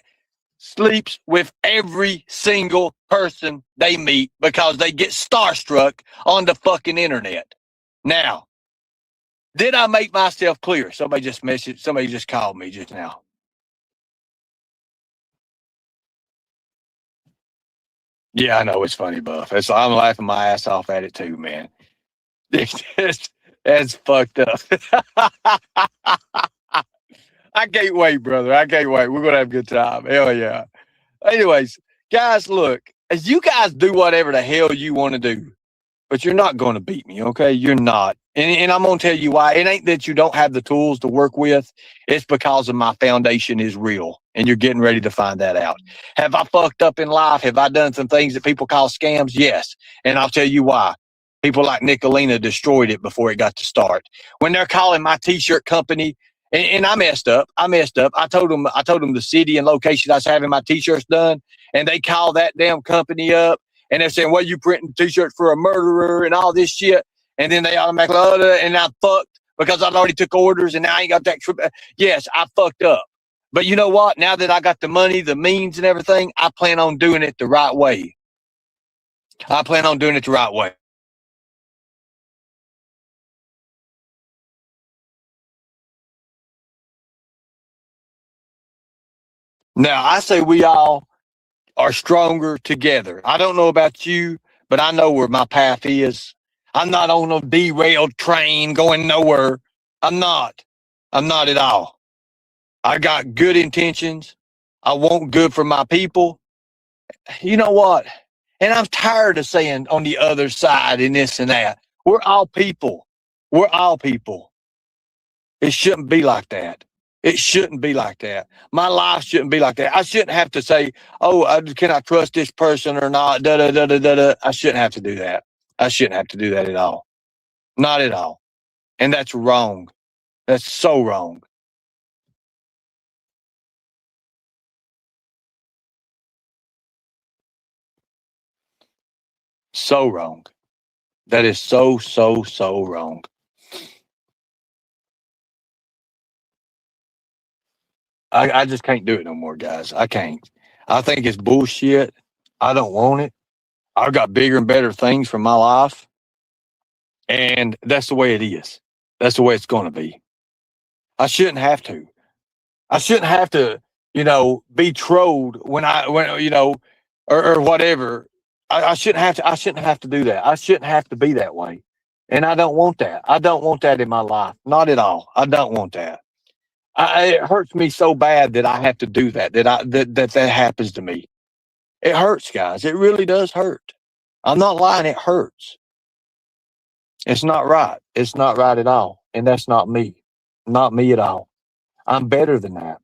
sleeps with every single person they meet because they get starstruck on the fucking internet. Now, did I make myself clear? Somebody just called me just now. Yeah, I know it's funny, Buff. I'm laughing my ass off at it too, man. That's fucked up. I can't wait, brother. I can't wait. We're gonna have a good time. Hell yeah. Anyways, guys, look, as you guys do whatever the hell you want to do, but you're not going to beat me, okay? You're not. And I'm going to tell you why. It ain't that you don't have the tools to work with. It's because of my foundation is real, and you're getting ready to find that out. Have I fucked up in life? Have I done some things that people call scams? Yes. And I'll tell you why. People like Nicolina destroyed it before it got to start. When they're calling my T-shirt company, and I messed up. I told them the city and location I was having my T-shirts done, and they called that damn company up. And they're saying, well, you printing T-shirts for a murderer and all this shit. And then they automatically, and I fucked because I'd already took orders and now I ain't got that trip. Yes, I fucked up. But you know what? Now that I got the money, the means and everything, I plan on doing it the right way. I plan on doing it the right way. Now, I say we all are stronger together. I don't know about you, but I know where my path is. I'm not on a derailed train going nowhere. I'm not. I'm not at all. I got good intentions. I want good for my people. You know what? And I'm tired of saying on the other side and this and that. We're all people. We're all people. It shouldn't be like that. It shouldn't be like that. My life shouldn't be like that. I shouldn't have to say, oh, can I trust this person or not? Da, da, da, da, da, da. I shouldn't have to do that. I shouldn't have to do that at all. Not at all. And that's wrong. That's so wrong. So wrong. That is so, so, so wrong. I just can't do it no more, guys. I can't. I think it's bullshit. I don't want it. I've got bigger and better things for my life. And that's the way it is. That's the way it's going to be. I shouldn't have to. I shouldn't have to, be trolled when or whatever. I shouldn't have to. I shouldn't have to do that. I shouldn't have to be that way. And I don't want that. I don't want that in my life. Not at all. I don't want that. It hurts me so bad that I have to do that. That happens to me. It hurts, guys. It really does hurt. I'm not lying. It hurts. It's not right. It's not right at all. And that's not me. Not me at all. I'm better than that.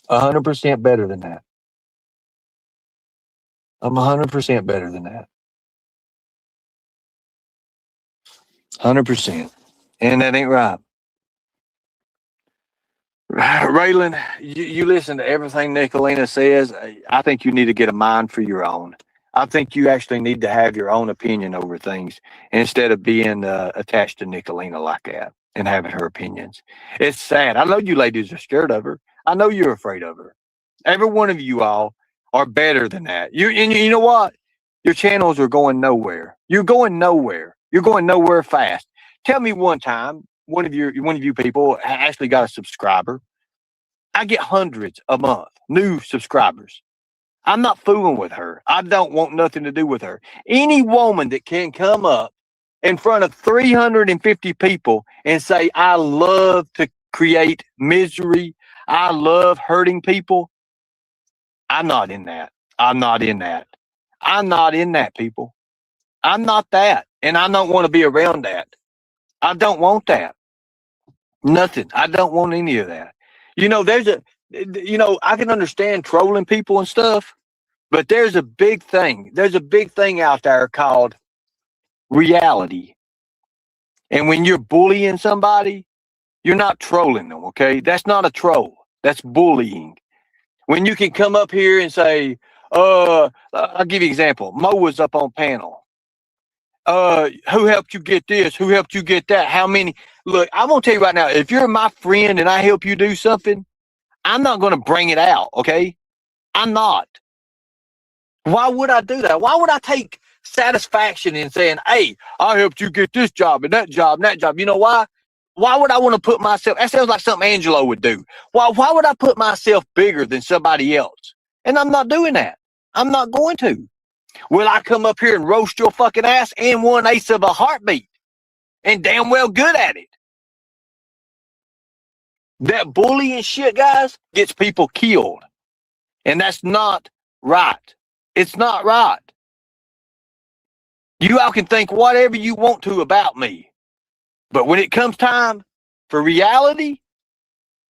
100% better than that. I'm 100% better than that. 100%. And that ain't right. Raylan, you listen to everything Nicolina says. I think you need to get a mind for your own. I think you actually need to have your own opinion over things instead of being attached to Nicolina like that and having her opinions. It's sad. I know you ladies are scared of her. I know you're afraid of her. Every one of you all are better than that. You know what? Your channels are going nowhere. You're going nowhere. You're going nowhere fast. Tell me one time one of you people actually got a subscriber. I get hundreds a month, new subscribers. I'm not fooling with her. I don't want nothing to do with her. Any woman that can come up in front of 350 people and say, I love to create misery, I love hurting people, I'm not in that. I'm not in that. I'm not in that, people. I'm not that. And I don't want to be around that. I don't want that. Nothing. I don't want any of that. You know, I can understand trolling people and stuff, but there's a big thing. There's a big thing out there called reality. And when you're bullying somebody, you're not trolling them, okay? That's not a troll. That's bullying. When you can come up here and say, I'll give you an example. Mo was up on panel. Who helped you get this? Who helped you get that? How many? Look, I'm going to tell you right now, if you're my friend and I help you do something, I'm not going to bring it out, okay? I'm not. Why would I do that? Why would I take satisfaction in saying, hey, I helped you get this job and that job and that job? You know why? Why would I want to put myself, that sounds like something Angelo would do. Why would I put myself bigger than somebody else? And I'm not doing that. I'm not going to. Will I come up here and roast your fucking ass in 1/8 of a heartbeat? And damn well good at it. That bullying shit, guys, gets people killed. And that's not right. It's not right. You all can think whatever you want to about me. But when it comes time for reality,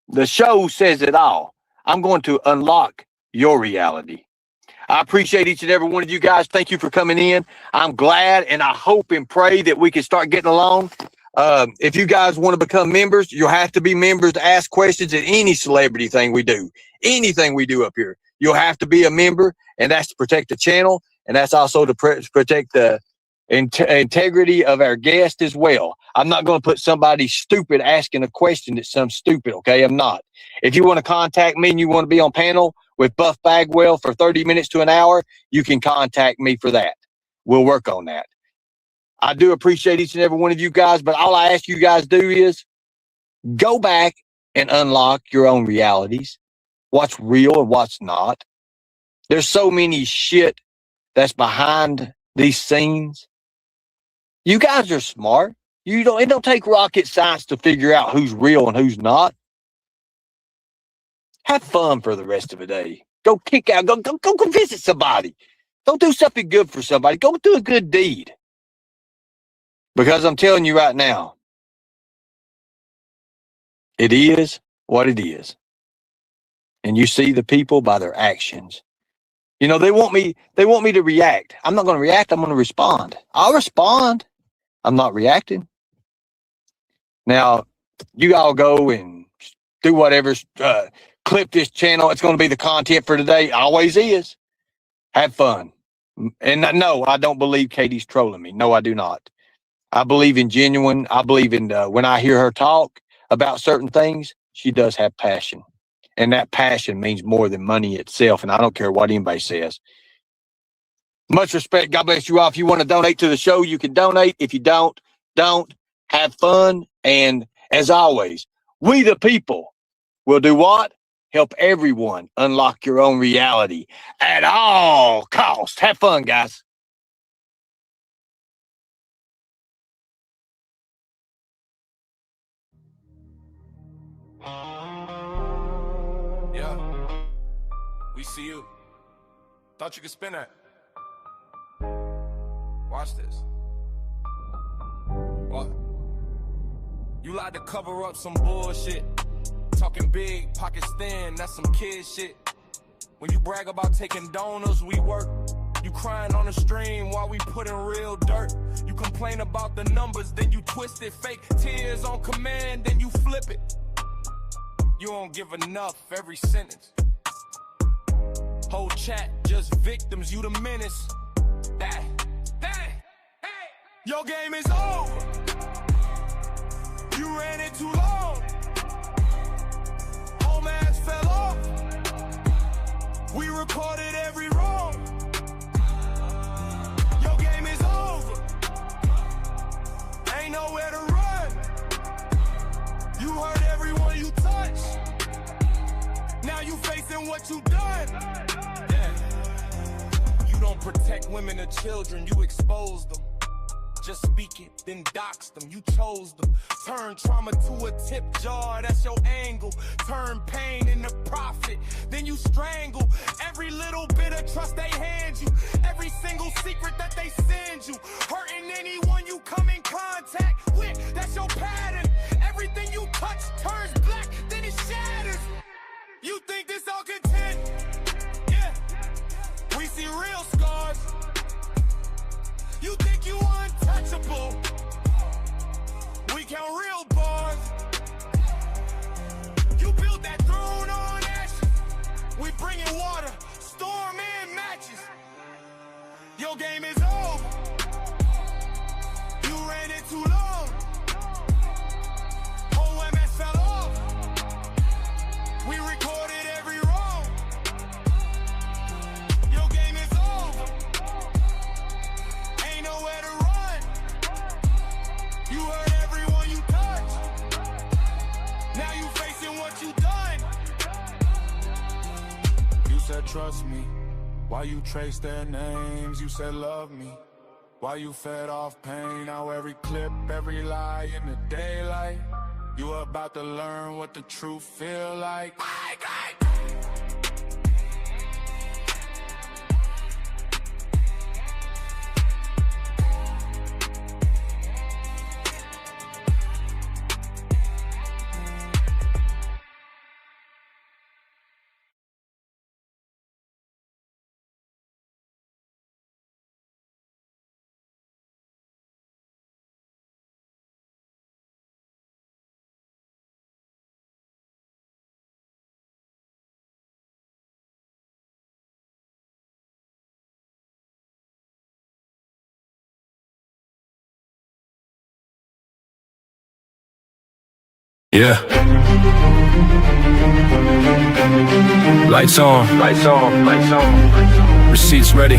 the show says it all. I'm going to unlock your reality. I appreciate each and every one of you guys. Thank you for coming in. I'm glad, and I hope and pray that we can start getting along. If you guys want to become members, you'll have to be members to ask questions at any celebrity thing we do. Anything we do up here, you'll have to be a member, and that's to protect the channel, and that's also to protect the integrity of our guest as well. I'm not going to put somebody stupid asking a question that's some stupid, okay? I'm not. If you want to contact me and you want to be on panel with Buff Bagwell for 30 minutes to an hour, you can contact me for that. We'll work on that. I do appreciate each and every one of you guys, but all I ask you guys to do is go back and unlock your own realities. What's real and what's not. There's so many shit that's behind these scenes. You guys are smart. It don't take rocket science to figure out who's real and who's not. Have fun for the rest of the day. Go kick out. Go visit somebody. Go do something good for somebody. Go do a good deed. Because I'm telling you right now, it is what it is. And you see the people by their actions. You know, they want me to react. I'm not going to react. I'm going to respond. I'll respond. I'm not reacting. Now, you all go and do whatever, clip this channel. It's going to be the content for today. Always is. Have fun. And no, I don't believe Katie's trolling me. No, I do not. I believe in genuine. I believe in when I hear her talk about certain things, she does have passion. And that passion means more than money itself. And I don't care what anybody says. Much respect. God bless you all. If you want to donate to the show, you can donate. If you don't. Have fun. And as always, we the people will do what? Help everyone unlock your own reality at all costs. Have fun, guys.
Yeah, we see you. Thought you could spin that. Watch this. What? You like to cover up some bullshit. Talking big, pockets thin, that's some kid shit. When you brag about taking donors, we work. You crying on the stream while we put in real dirt. You complain about the numbers, then you twist it. Fake tears on command, then you flip it. You don't give enough every sentence. Whole chat, just victims, you the menace. That, hey, your game is over. You ran it too long. Whole mask fell off. We recorded every wrong. Your game is over. Ain't nowhere to run. You hurt everyone you touch. Now you facing what you done. Yeah. You don't protect women or children, you expose them. Just speak it, then dox them. You chose them. Turn trauma to a tip jaw, that's your angle. Turn pain into profit, then you strangle every little bit of trust they hand you, every single secret that they send you, hurting anyone you come in contact with. That's your pattern. Everything you touch turns black, then it shatters. You think this all content? Yeah, we see real scars. You think you untouchable? We count real bars. You built that throne on ashes. We bringing water, storm and matches. Your game is over. You ran it too long. OMS fell off. We recorded every wrong. Your game is over. Ain't nowhere to run. You hurt everyone you touch. Now you facing what you done. You said trust me. Why you trace their names? You said love me. Why you fed off pain? Now every clip, every lie in the daylight. You about to learn what the truth feel like.
Yeah. Lights on. Lights on. Lights on. Receipts ready.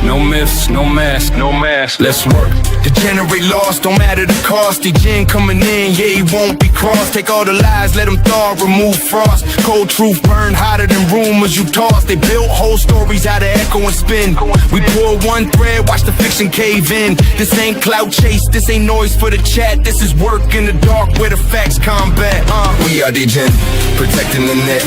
No myths, no mask, no mask. Let's work.
Degenerate lost, don't matter the cost. The gin coming in, yeah, he won't be crossed. Take all the lies, let them thaw, remove frost. Cold truth burn hotter than rumors you toss. They built whole stories out of echo and spin. We pull one thread, watch the fiction cave in. This ain't clout chase, this ain't noise for the chat. This is work in the dark where the facts combat. We are Degen, protecting the net,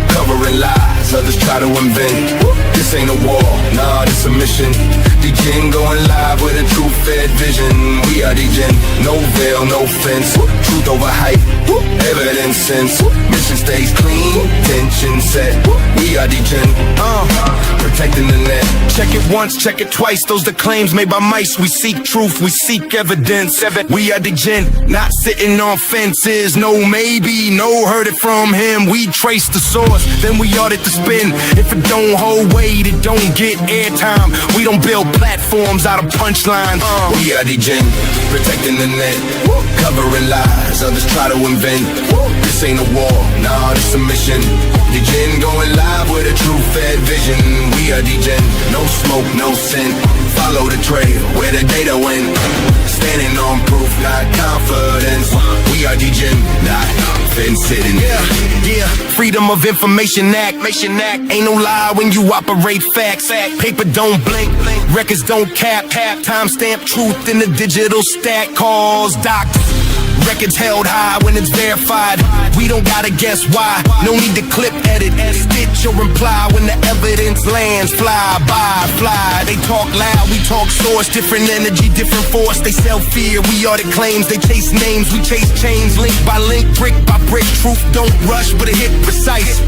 covering lies others try to invent. This ain't a war, nah, this a mission. Degen going live with a true-fed vision. We are Degen, no veil, no fence. Truth over hype, evidence sense. Mission stays clean, tension set. We are Degen, protecting the net. Check it once, check it twice. Those the claims made by mice. We seek truth, we seek evidence. We are Degen, not sitting on fences. No maybe, no heard it from him. We trace the source, then we audit the spin. If it don't hold weight, it don't get airtime. We don't build platforms out of punchlines. We are Degen, protecting the net, covering lies others try to invent. This ain't a war, nah, this a mission. Degen going live with a true-fed vision. We are Degen, no smoke, no scent. Follow the trail where the data went. Standing on proof, not confidence. We are Degen, not fence-sitting. Yeah, Freedom of Information Act. Ain't no lie when you operate facts. Paper don't blink, records don't cap. Timestamp truth in the digital stack. Calls doctors. Records held high when it's verified. We don't gotta guess why. No need to clip, edit, stitch or imply. When the evidence lands, fly by, fly. They talk loud, we talk source. Different energy, different force. They sell fear, we audit claims. They chase names, we chase chains. Link by link, brick by brick. Truth don't rush, but it hit precise.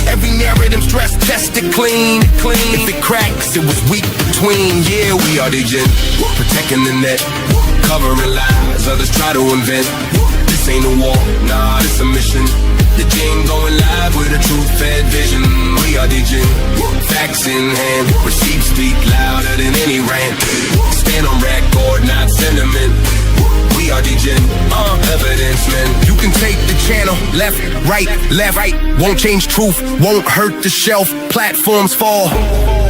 Every narrative stress tested clean. If it cracks, it was weak between. Yeah, we are Degen, protecting the net, covering lies others try to invent. This ain't a war, nah, this a mission. Degen going live with a true-fed vision. We are Degen, facts in hand. Receipts speak louder than any rant. Stand on record, not sentiment. We are Degen, evidence men. You can take the channel, left, right. Won't change truth, won't hurt the shelf. Platforms fall,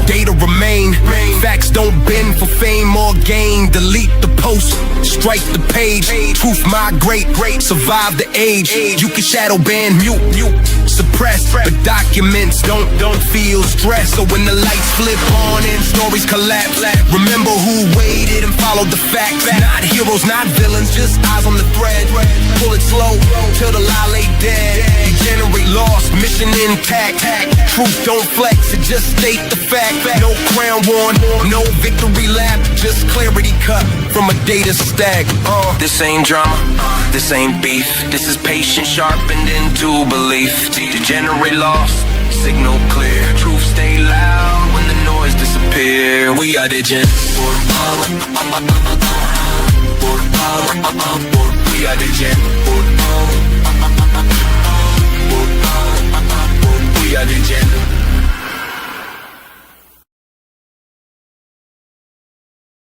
data remain. Facts don't bend for fame or gain. Delete the post, strike the page. Truth migrate, survive the age. You can shadow ban, mute. suppressed, but documents don't feel stressed. So when the lights flip on and stories collapse, remember who waited and followed the facts. Not heroes, not villains, just eyes on the thread. Pull it slow till the lie lay dead. Degenerate lost, mission intact. Truth don't flex, it just state the fact. No crown worn, no victory lap, just clarity cut from a data stack.
This ain't drama, this ain't beef. This is patience sharpened into belief. Degenerate lost, signal clear. Truth stay loud when the noise disappear. We are the gen. We are the gen.